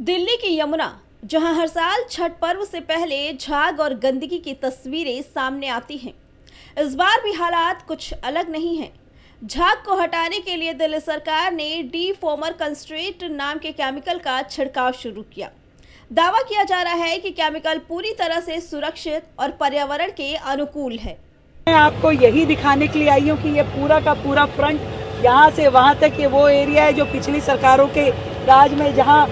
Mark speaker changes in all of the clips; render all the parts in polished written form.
Speaker 1: दिल्ली की यमुना, जहां हर साल छठ पर्व से पहले झाग और गंदगी की तस्वीरें सामने आती हैं, इस बार भी हालात कुछ अलग नहीं हैं। झाग को हटाने के लिए दिल्ली सरकार ने डीफोमर कंसंट्रेट नाम के केमिकल का छिड़काव शुरू किया। दावा किया जा रहा है कि केमिकल पूरी तरह से सुरक्षित और पर्यावरण के अनुकूल है।
Speaker 2: मैं आपको यही दिखाने के लिए आई हूँ कि ये पूरा का पूरा फ्रंट यहाँ से वहाँ तक ये वो एरिया है जो पिछली सरकारों के राज में जहाँ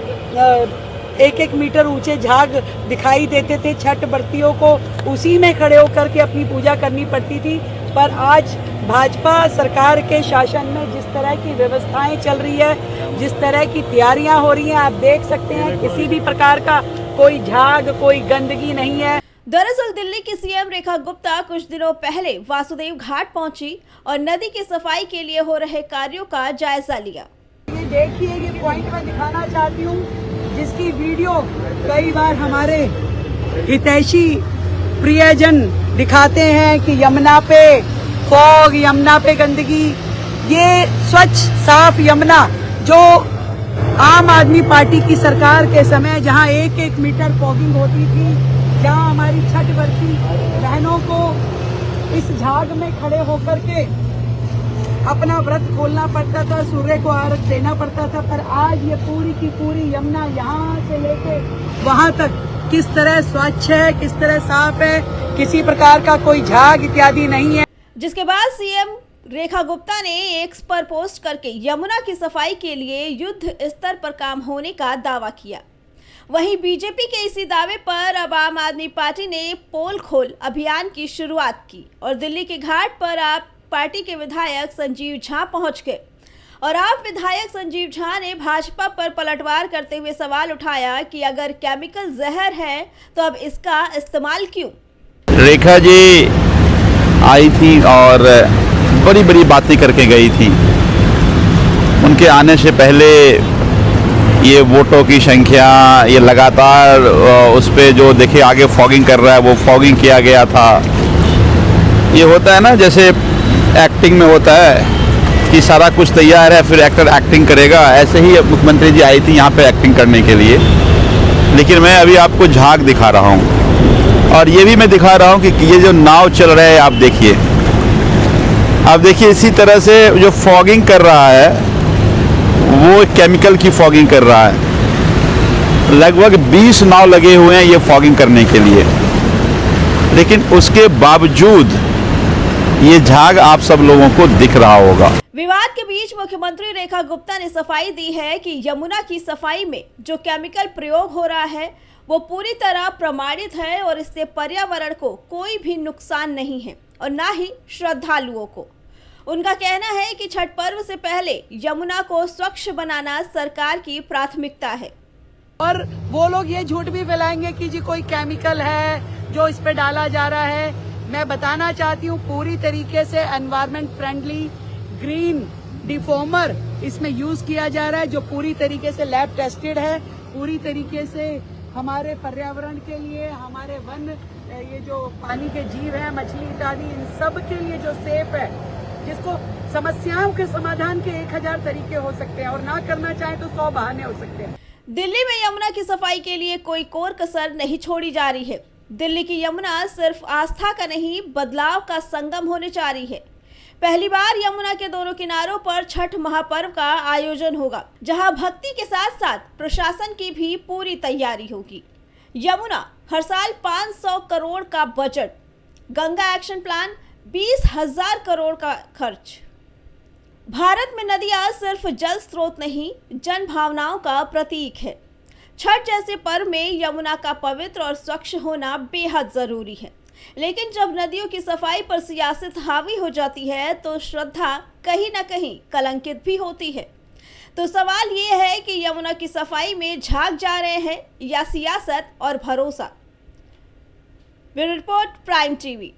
Speaker 2: 1-1 मीटर ऊंचे झाग दिखाई देते थे, छठ बरतियों को उसी में खड़े होकर के अपनी पूजा करनी पड़ती थी। पर आज भाजपा सरकार के शासन में जिस तरह की व्यवस्थाएं चल रही है, जिस तरह की तैयारियां हो रही हैं, आप देख सकते हैं किसी भी प्रकार का कोई झाग, कोई गंदगी नहीं है।
Speaker 1: दरअसल दिल्ली की सीएम रेखा गुप्ता कुछ दिनों पहले वासुदेव घाट पहुंची और नदी की सफाई के लिए हो रहे कार्यों का जायजा लिया।
Speaker 2: ये देखिए, ये पॉइंट मैं दिखाना चाहती हूँ जिसकी वीडियो कई बार हमारे हितैषी प्रियजन दिखाते हैं कि यमुना पे फॉग, यमुना पे गंदगी। ये स्वच्छ साफ यमुना जो आम आदमी पार्टी की सरकार के समय जहां 1-1 मीटर फॉगिंग होती थी, जहां हमारी छठ बरती बहनों को इस झाग में खड़े होकर के अपना व्रत खोलना पड़ता था, सूर्य को अर्घ देना पड़ता था। पर आज ये पूरी की पूरी यमुना यहाँ से लेके वहां तक किस तरह स्वच्छ है, किस तरह साफ है, किसी प्रकार का कोई झाग इत्यादि नहीं है।
Speaker 1: जिसके बाद सीएम रेखा गुप्ता ने एक्स पर पोस्ट करके यमुना की सफाई के लिए युद्ध स्तर पर काम होने का दावा किया। वहीं बीजेपी के इसी दावे पर अब आम आदमी पार्टी ने पोल खोल अभियान की शुरुआत की और दिल्ली के घाट पर आप पार्टी के विधायक संजीव झा पहुंच गए और आप विधायक संजीव झा ने भाजपा पर पलटवार करते हुए सवाल उठाया कि अगर केमिकल जहर है तो अब इसका इस्तेमाल क्यों।
Speaker 3: रेखा जी आई थी और बड़ी बड़ी बातें करके गई थी। उनके आने से पहले ये वोटों की संख्या, ये लगातार उस पर जो देखिए आगे फॉगिंग कर रहा है, वो फॉगिंग किया गया था। ये होता है ना, जैसे एक्टिंग में होता है कि सारा कुछ तैयार है, फिर एक्टर एक्टिंग करेगा। ऐसे ही मुख्यमंत्री जी आई थी यहाँ पे एक्टिंग करने के लिए। लेकिन मैं अभी आपको झाग दिखा रहा हूँ और ये भी मैं दिखा रहा हूँ कि ये जो नाव चल रहा है, आप देखिए, आप देखिए इसी तरह से जो फॉगिंग कर रहा है वो केमिकल की फॉगिंग कर रहा है। लगभग 20 नाव लगे हुए हैं ये फॉगिंग करने के लिए, लेकिन उसके बावजूद ये झाग आप सब लोगों को दिख रहा होगा।
Speaker 1: विवाद के बीच मुख्यमंत्री रेखा गुप्ता ने सफाई दी है कि यमुना की सफाई में जो केमिकल प्रयोग हो रहा है वो पूरी तरह प्रमाणित है और इससे पर्यावरण को कोई भी नुकसान नहीं है और ना ही श्रद्धालुओं को। उनका कहना है कि छठ पर्व से पहले यमुना को स्वच्छ बनाना सरकार की प्राथमिकता है।
Speaker 2: और वो लोग ये झूठ भी फैलाएंगे कि जी कोई केमिकल है जो इस पे डाला जा रहा है। मैं बताना चाहती हूँ पूरी तरीके से एनवायरमेंट फ्रेंडली ग्रीन डिफॉर्मर इसमें यूज किया जा रहा है, जो पूरी तरीके से लैब टेस्टेड है, पूरी तरीके से हमारे पर्यावरण के लिए, हमारे वन, ये जो पानी के जीव है, मछली इत्यादि, इन सब के लिए जो सेफ है, जिसको समस्याओं के समाधान के 1000 तरीके हो सकते हैं और ना करना चाहे तो 100 बहाने हो सकते हैं।
Speaker 1: दिल्ली में यमुना की सफाई के लिए कोई कोर कसर नहीं छोड़ी जा रही है। दिल्ली की यमुना सिर्फ आस्था का नहीं, बदलाव का संगम होने जा रही है। पहली बार यमुना के दोनों किनारों पर छठ महापर्व का आयोजन होगा, जहां भक्ति के साथ साथ प्रशासन की भी पूरी तैयारी होगी। यमुना हर साल 500 करोड़ का budget, Ganga action plan 20,000 crore का खर्च। भारत में नदियां सिर्फ जल स्रोत नहीं, जन भावनाओं का प्रतीक है। छठ जैसे पर्व में यमुना का पवित्र और स्वच्छ होना बेहद जरूरी है, लेकिन जब नदियों की सफाई पर सियासत हावी हो जाती है तो श्रद्धा कहीं न कहीं कलंकित भी होती है। तो सवाल ये है कि यमुना की सफाई में झाग जा रहे हैं या सियासत और भरोसा। Bureau report, prime TV.